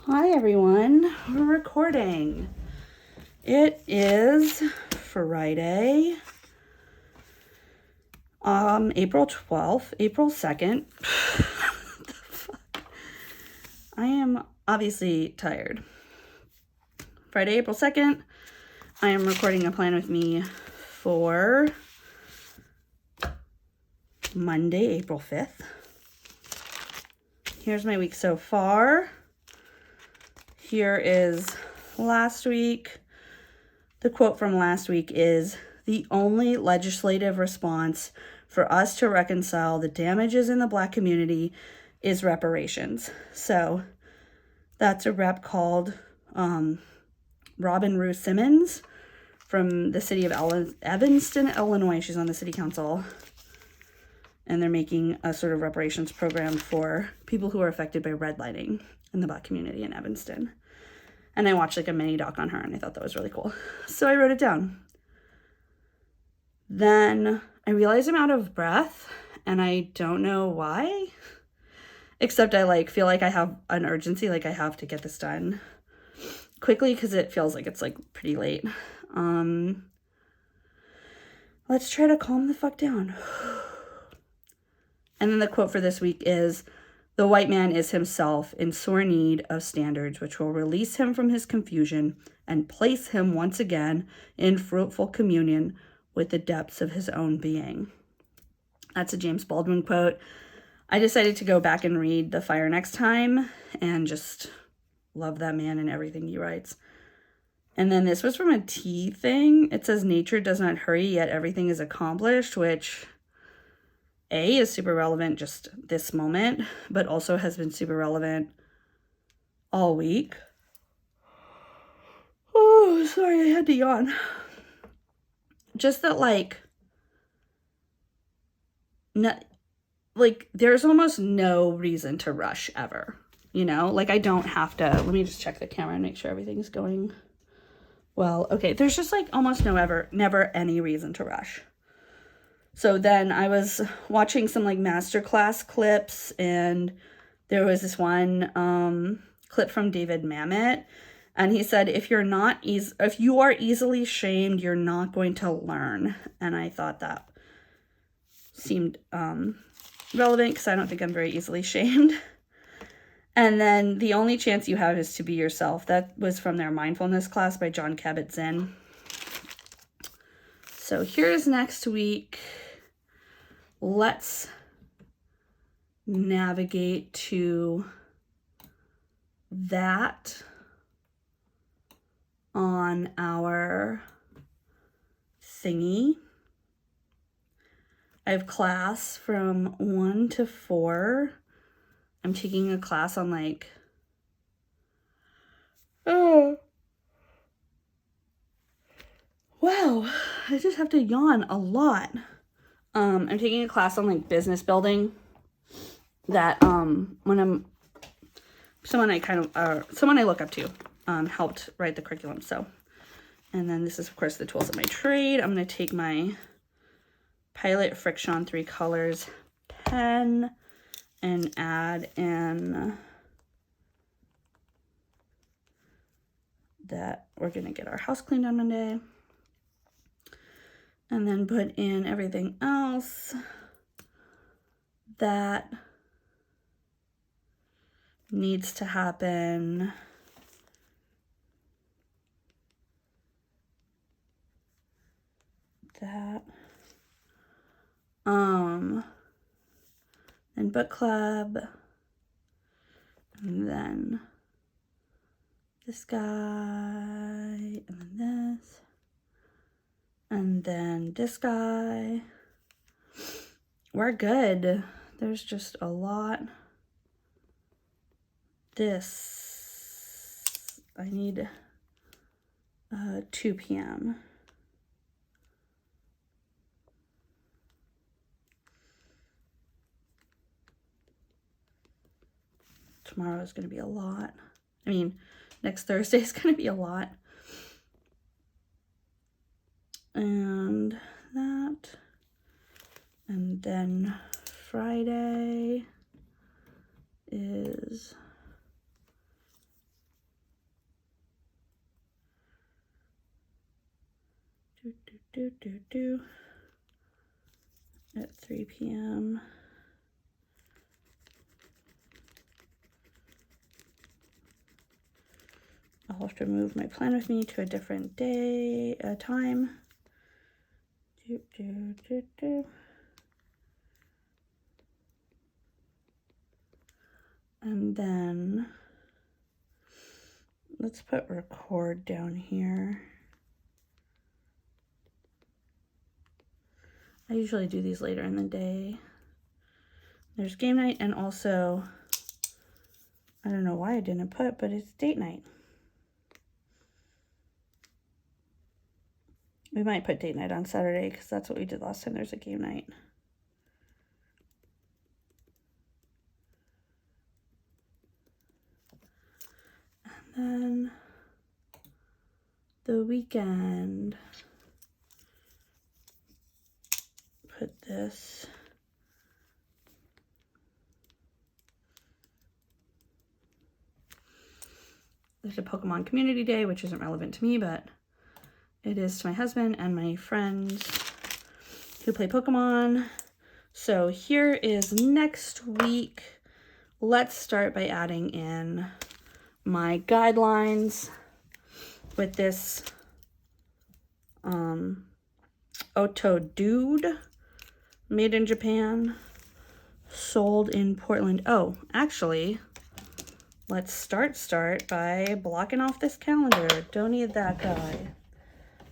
Hi everyone, we're recording. It is Friday, April 12th, April 2nd. What the fuck? I am obviously tired. Friday, April 2nd, I am recording a plan with me for Monday, April 5th. Here's my week so far. Here is last week. The quote from last week is, "The only legislative response for us to reconcile the damages in the Black community is reparations." So that's a rep called Robin Rue Simmons from the city of Evanston, Illinois. She's on the city council. And they're making a sort of reparations program for people who are affected by redlining in the Black community in Evanston. And I watched like a mini doc on her and I thought that was really cool. So I wrote it down. Then I realized I'm out of breath and I don't know why. Except I feel like I have an urgency, like I have to get this done quickly because it feels like it's like pretty late. Let's try to calm the fuck down. And then the quote for this week is, "The white man is himself in sore need of standards which will release him from his confusion and place him once again in fruitful communion with the depths of his own being." That's a James Baldwin quote. I decided to go back and read The Fire Next Time and just love that man and everything he writes. And then this was from a tea thing. It says, "Nature does not hurry, yet everything is accomplished," which is super relevant just this moment, but also has been super relevant all week. Oh, sorry, I had to yawn. Just that there's almost no reason to rush ever, I don't have to. Let me just check the camera and make sure everything's going well. Okay, there's just almost never any reason to rush. So then I was watching some masterclass clips, and there was this one clip from David Mamet, and he said, if you are easily shamed, you're not going to learn. And I thought that seemed relevant because I don't think I'm very easily shamed. And then the only chance you have is to be yourself. That was from their mindfulness class by John Kabat-Zinn. So here's next week. Let's navigate to that on our thingy. I have class from 1 to 4. I'm taking a class on wow, I just have to yawn a lot. I'm taking a class on business building that someone I look up to helped write the curriculum. So, and then this is of course the tools of my trade. I'm going to take my Pilot Friction 3 colors pen and add in that we're going to get our house cleaned on Monday. And then put in everything else that needs to happen. And book club. And then this guy. And then this. And then this guy. We're good. There's just a lot. This, I need 2 p.m. Tomorrow is going to be a lot. I mean, next Thursday is going to be a lot. And that. And then Friday is At 3 p.m. I'll have to move my plan with me to a different day, time. And then let's put record down here. I usually do these later in the day. There's game night, and also, I don't know why I didn't put, but it's date night. We might put date night on Saturday because that's what we did last time there's a game night. And then the weekend, put this. There's a Pokemon Community Day, which isn't relevant to me, but it is to my husband and my friends who play Pokemon. So here is next week. Let's start by adding in my guidelines with this Oto Dude, made in Japan, sold in Portland. Oh, actually, let's start by blocking off this calendar. Don't need that guy.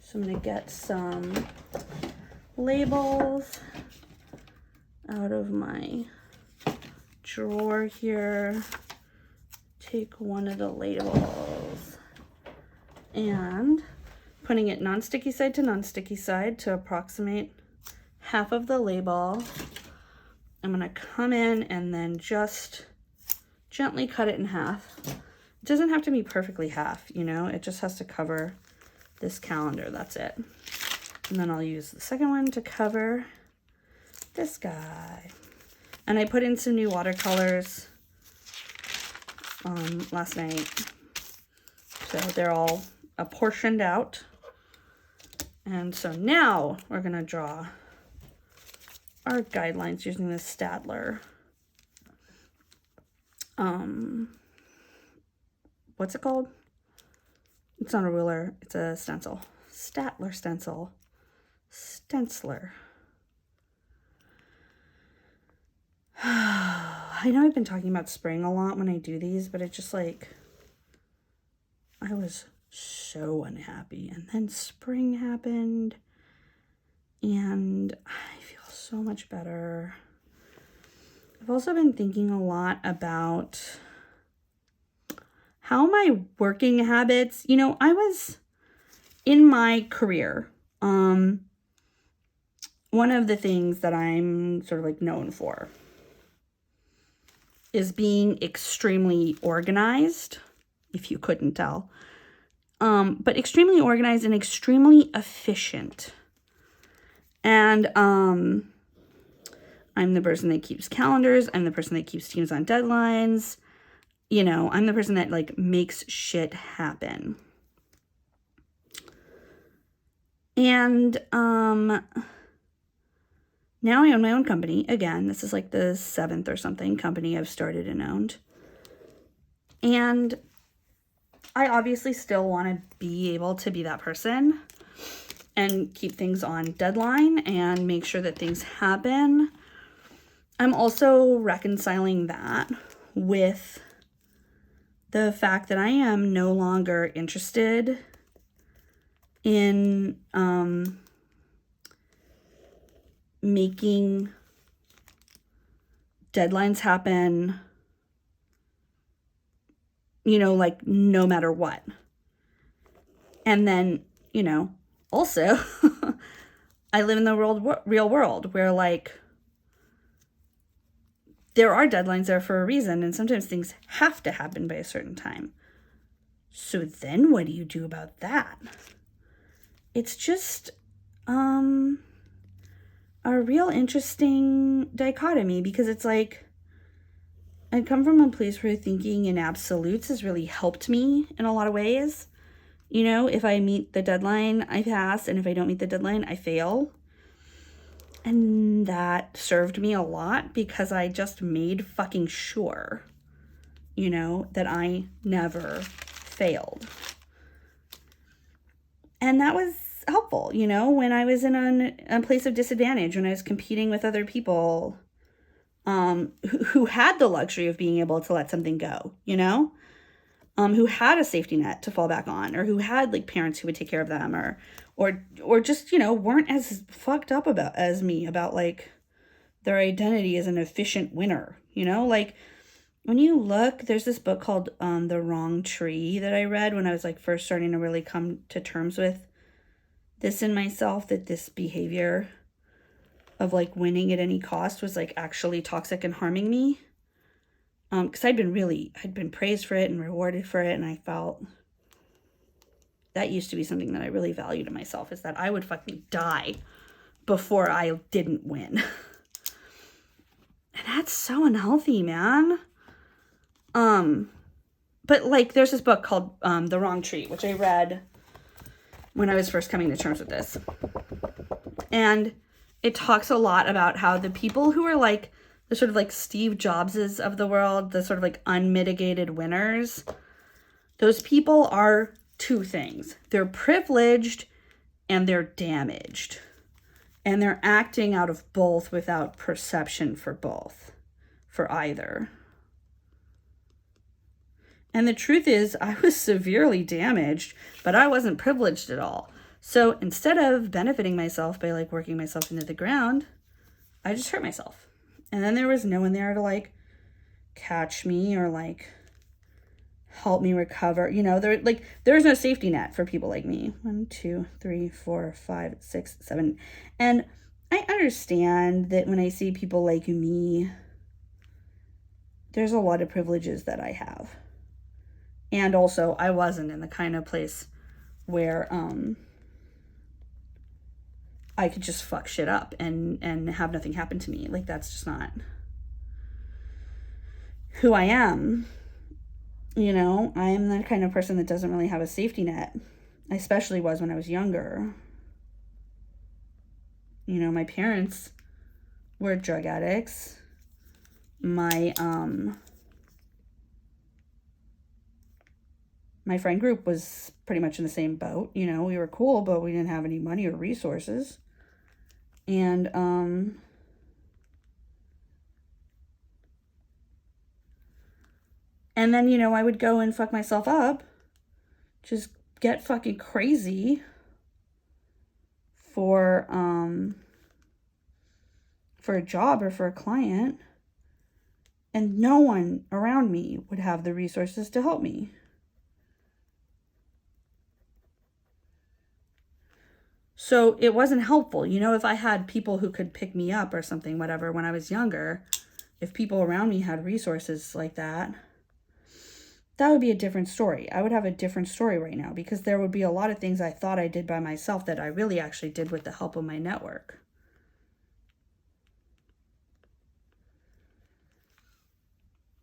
So I'm gonna get some labels out of my drawer here. Take one of the labels and putting it non-sticky side to non-sticky side to approximate half of the label. I'm gonna come in and then just gently cut it in half. It doesn't have to be perfectly half, you know, it just has to cover this calendar, that's it. And then I'll use the second one to cover this guy. And I put in some new watercolors last night. So they're all apportioned out. And so now we're gonna draw our guidelines using this Statler. What's it called? It's not a ruler, it's a stencil. Statler stencil. Stenciler. I know I've been talking about spring a lot when I do these, but it just like, I was so unhappy. And then spring happened and I feel so much better. I've also been thinking a lot about how my working habits, you know, I was in my career, one of the things that I'm sort of like known for is being extremely organized, if you couldn't tell, but extremely organized and extremely efficient. And I'm the person that keeps calendars. I'm the person that keeps teams on deadlines. You know, I'm the person that like makes shit happen. And now I own my own company. Again, this is like the 7th or something company I've started and owned. And I obviously still want to be able to be that person and keep things on deadline and make sure that things happen. I'm also reconciling that with the fact that I am no longer interested in making deadlines happen, you know, like no matter what. And then, you know, also I live in the real world where like there are deadlines there for a reason, and sometimes things have to happen by a certain time. So then what do you do about that? It's just a real interesting dichotomy, because it's like I come from a place where thinking in absolutes has really helped me in a lot of ways. You know, if I meet the deadline, I pass, and if I don't meet the deadline, I fail. And that served me a lot because I just made fucking sure, you know, that I never failed. And that was helpful, you know, when I was in a place of disadvantage, when I was competing with other people who had the luxury of being able to let something go, you know, who had a safety net to fall back on, or who had like parents who would take care of them, or just, you know, weren't as fucked up about as me about like their identity as an efficient winner, you know, like when you look, there's this book called The Wrong Tree that I read when I was like first starting to really come to terms with this in myself, that this behavior of like winning at any cost was like actually toxic and harming me. Because I'd been praised for it and rewarded for it, and I felt that used to be something that I really valued in myself, is that I would fucking die before I didn't win. And that's so unhealthy, man. But like there's this book called The Wrong Tree, which I read when I was first coming to terms with this. And it talks a lot about how the people who are like the sort of like Steve Jobses of the world, the sort of like unmitigated winners, those people are two things. They're privileged and they're damaged. And they're acting out of both without perception for both, for either. And the truth is, I was severely damaged, but I wasn't privileged at all. So instead of benefiting myself by like working myself into the ground, I just hurt myself. And then there was no one there to like catch me or like help me recover. You know, there's no safety net for people like me. 1, 2, 3, 4, 5, 6, 7. And I understand that when I see people like me, there's a lot of privileges that I have. And also, I wasn't in the kind of place where I could just fuck shit up and have nothing happen to me. Like, that's just not who I am. You know, I am the kind of person that doesn't really have a safety net. I especially was when I was younger. You know, my parents were drug addicts. My friend group was pretty much in the same boat. You know, we were cool, but we didn't have any money or resources. And then, you know, I would go and fuck myself up, just get fucking crazy for a job or for a client, and no one around me would have the resources to help me. So it wasn't helpful. You know, if I had people who could pick me up or something, whatever, when I was younger, if people around me had resources like that, that would be a different story. I would have a different story right now, because there would be a lot of things I thought I did by myself that I really actually did with the help of my network.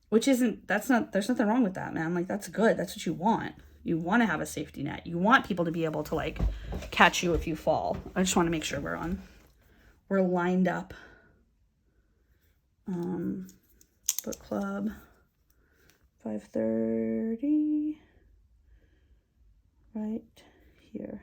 Which isn't, there's nothing wrong with that, man. Like, that's good. That's what you want. You want to have a safety net. You want people to be able to like catch you if you fall. I just want to make sure we're lined up. Book club, 5:30, right here.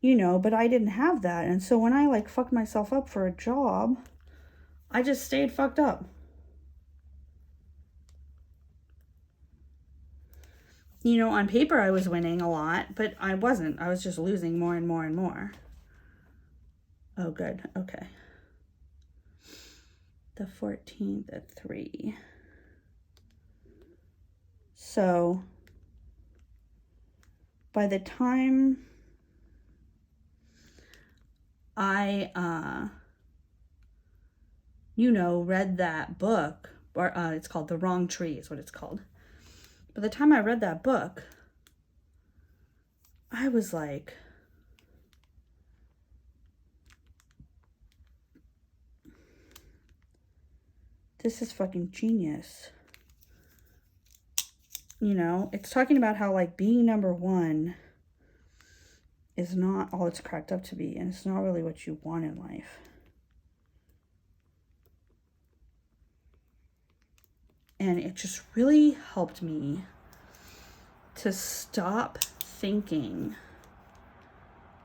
You know, but I didn't have that. And so when I like fucked myself up for a job, I just stayed fucked up. You know, on paper I was winning a lot, but I wasn't. I was just losing more and more and more. Oh, good. Okay. The 14th at 3. So by the time I, you know, read that book, or it's called The Wrong Tree is what it's called. By the time I read that book, I was like, this is fucking genius. You know, it's talking about how like being number one is not all it's cracked up to be, and it's not really what you want in life. And it just really helped me to stop thinking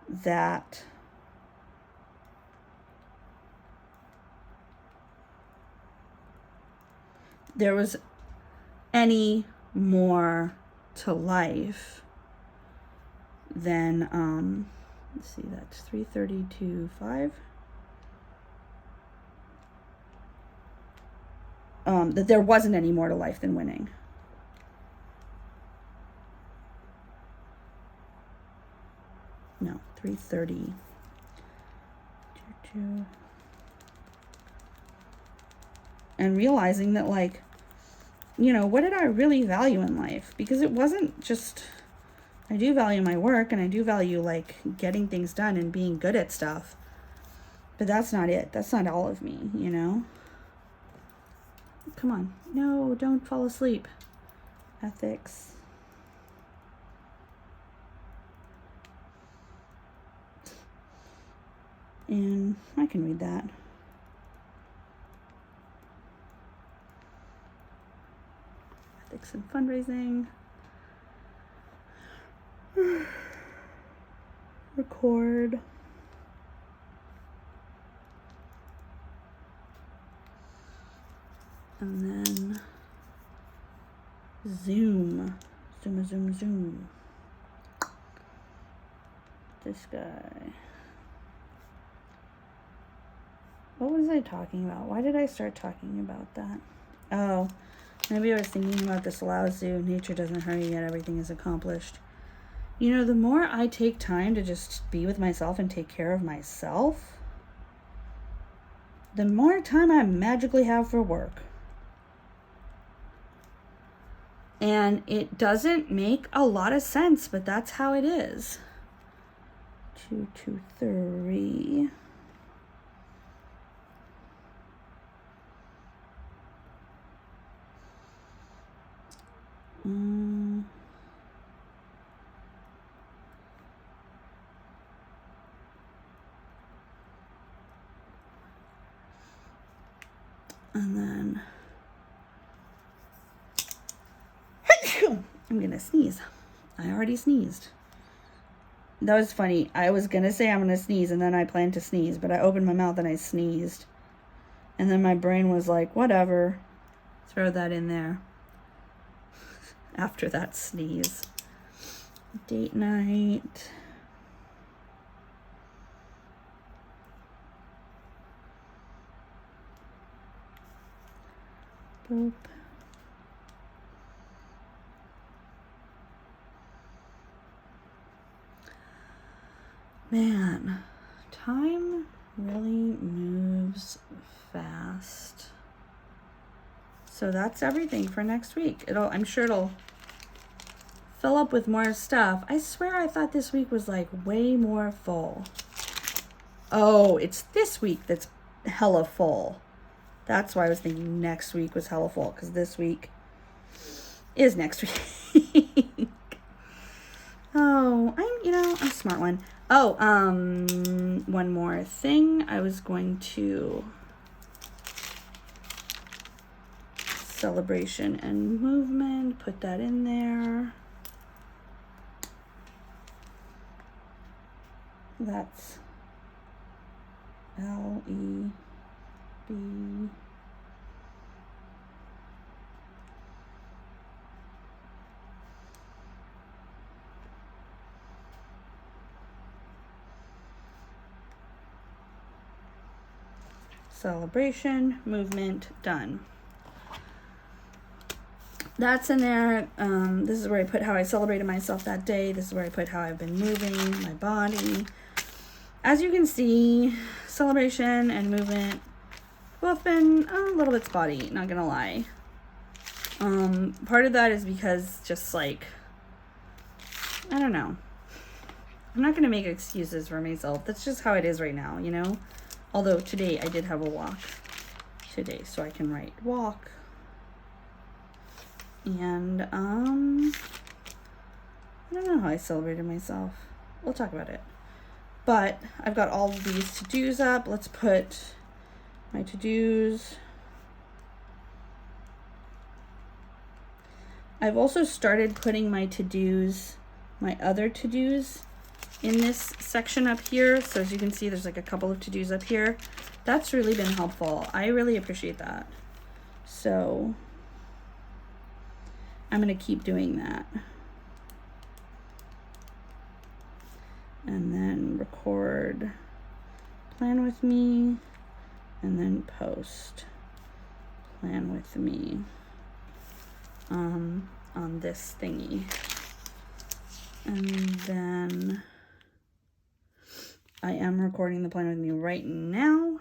that there was any more to life than, let's see, that's 332.5. That there wasn't any more to life than winning. No, 330. And realizing that, like, you know, what did I really value in life? Because it wasn't just, I do value my work and I do value, like, getting things done and being good at stuff. But that's not it. That's not all of me, you know? Come on. No, don't fall asleep. Ethics. And I can read that. Ethics and fundraising. Record. And then zoom. Zoom. This guy. What was I talking about? Why did I start talking about that? Oh, maybe I was thinking about this Lao Tzu, nature doesn't hurry yet, everything is accomplished. You know, the more I take time to just be with myself and take care of myself, the more time I magically have for work. And it doesn't make a lot of sense, but that's how it is. 223. And then I'm gonna sneeze. I already sneezed. That was funny. I was gonna say I'm gonna sneeze and then I planned to sneeze, but I opened my mouth and I sneezed. And then my brain was like, whatever, throw that in there. After that sneeze. Date night. Boop. Man, time really moves fast. So that's everything for next week. I'm sure it'll fill up with more stuff. I swear I thought this week was like way more full. Oh, it's this week that's hella full. That's why I was thinking next week was hella full, because this week is next week. Oh, I'm a smart one. Oh, one more thing. I was going to celebration and movement, put that in there. That's LEB. Celebration, movement, done. That's in there. This is where I put how I celebrated myself that day. This is where I put how I've been moving my body. As you can see, celebration and movement both been a little bit spotty, not gonna lie. Part of that is because just like, I don't know. I'm not gonna make excuses for myself. That's just how it is right now, you know? Although today I did have a walk today, so I can write walk. And I don't know how I celebrated myself. We'll talk about it. But I've got all of these to-dos up. Let's put my to-dos. I've also started putting my to-dos, my other to-dos, in this section up here. So as you can see, there's like a couple of to-dos up here. That's really been helpful. I really appreciate that. So I'm gonna keep doing that. And then record, plan with me, and then post, plan with me on this thingy. And then I am recording the plan with me right now.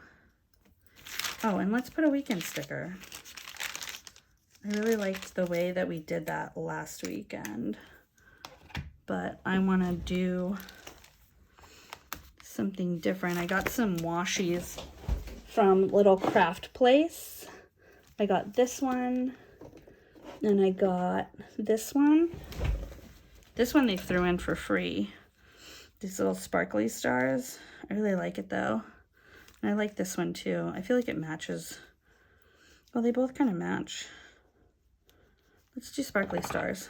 Oh, and let's put a weekend sticker. I really liked the way that we did that last weekend, but I want to do something different. I got some washies from Little Craft Place. I got this one, and I got this one. This one they threw in for free. These little sparkly stars. I really like it though. And I like this one too. I feel like it matches. Well, they both kind of match. Let's do sparkly stars.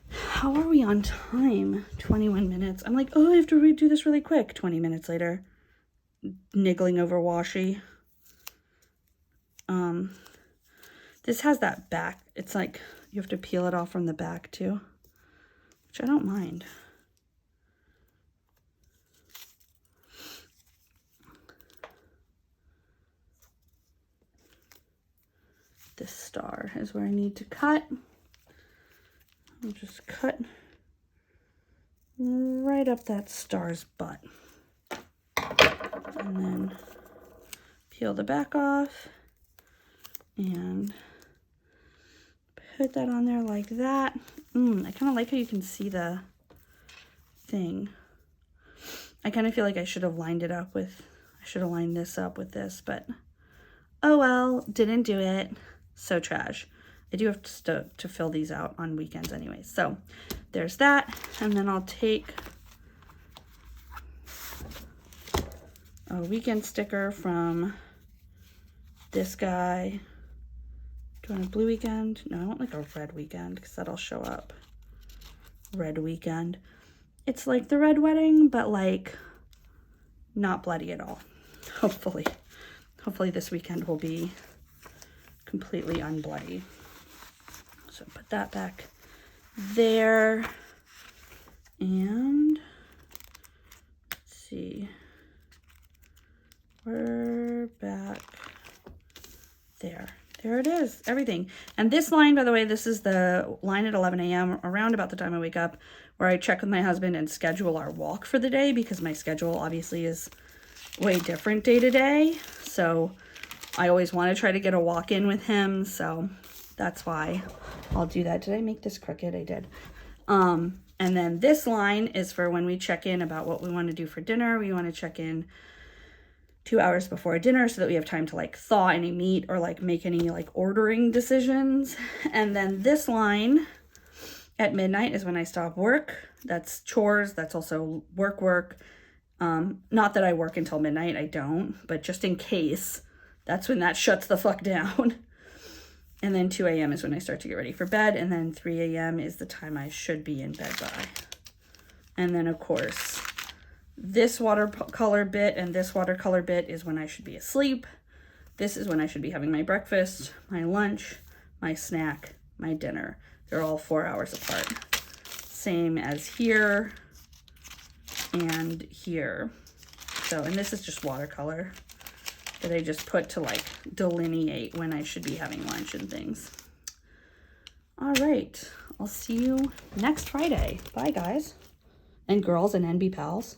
How are we on time? 21 minutes. I'm like, oh, I have to redo this really quick. 20 minutes later. Niggling over washi. This has that back. It's like you have to peel it off from the back too, which I don't mind. This star is where I need to cut. I'll just cut right up that star's butt. And then peel the back off and put that on there like that. I kind of like how you can see the thing. I kind of feel like I should have lined it up with, I should have lined this up with this, but oh well, didn't do it. So trash. I do have to fill these out on weekends anyway. So there's that. And then I'll take a weekend sticker from this guy. Do I want a blue weekend? No, I want like a red weekend because that'll show up. Red weekend. It's like the red wedding, but like not bloody at all. Hopefully. Hopefully this weekend will be completely unbloody. So put that back there. And let's see. We're back there. There it is, everything. And this line, by the way, this is the line at 11 a.m., around about the time I wake up, where I check with my husband and schedule our walk for the day, because my schedule obviously is way different day to day. So I always want to try to get a walk in with him. So that's why I'll do that. Did I make this crooked? I did. And then this line is for when we check in about what we want to do for dinner. We want to check in 2 hours before dinner so that we have time to like thaw any meat or like make any like ordering decisions. And then this line at midnight is when I stop work. That's chores. That's also work. Not that I work until midnight. I don't, but just in case, that's when that shuts the fuck down. And then 2 a.m. is when I start to get ready for bed. And then 3 a.m. is the time I should be in bed by. And then of course, this watercolor bit and this watercolor bit is when I should be asleep. This is when I should be having my breakfast, my lunch, my snack, my dinner. They're all 4 hours apart. Same as here and here. So, and this is just watercolor that I just put to like delineate when I should be having lunch and things. All right, I'll see you next Friday. Bye guys and girls and NB pals.